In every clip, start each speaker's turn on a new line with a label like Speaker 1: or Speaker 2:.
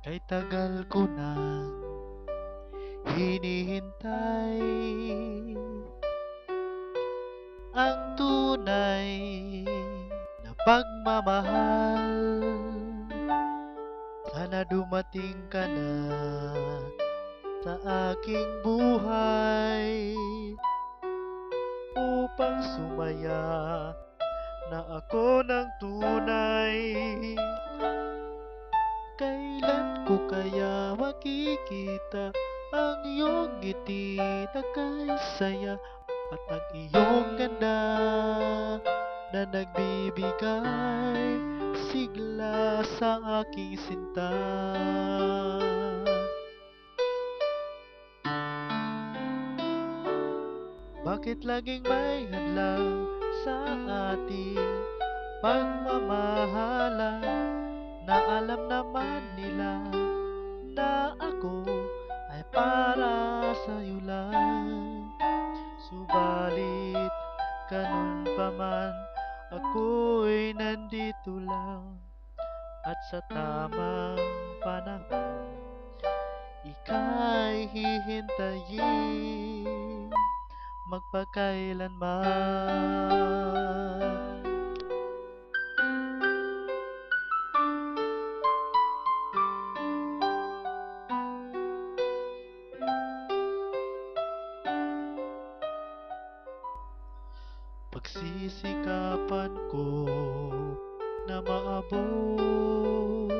Speaker 1: Kay tagal ko nang hinihintay ang tunay na pagmamahal. Sana dumating ka na sa aking buhay upang sumaya na ako ng tunay. Kailan ko kaya makikita ang iyong ngiti na kay saya at ang iyong ganda na nagbibigay sigla sa aking sinta. Bakit laging may hadlang sa ating pagmamahalan, na alam naman nila na ako ay para sa'yo lang. Subalit ganun pa man, ako'y nandito lang, at sa tamang panahon ika'y hihintayin magpakailanman. Pagsisikapan ko na maabot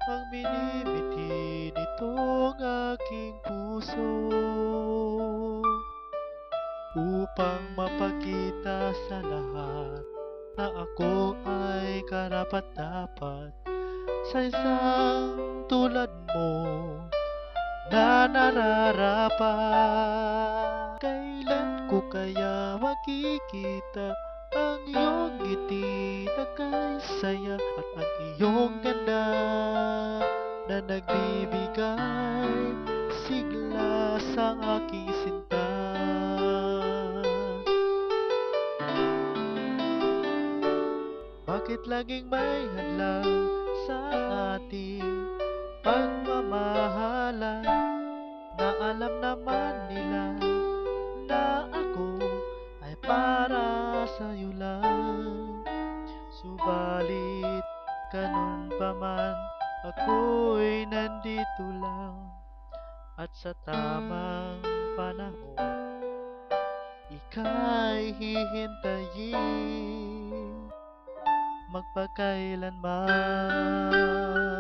Speaker 1: ang binibiti nitong aking puso, upang mapakita sa lahat na ako ay karapat-dapat sa isang tulad mo na nararapat. Kailan ko kaya makikita ang iyong ngiti na kay saya at ang iyong ganda na nagbibigay sigla sa aking sinta. Bakit laging may hadlang sa ating pagmamahalan, na alam naman nila na ako ay para sa'yo lang. Subalit ganun pa man, ako'y nandito lang, at sa tamang panahon ika'y hihintayin magpakailanman.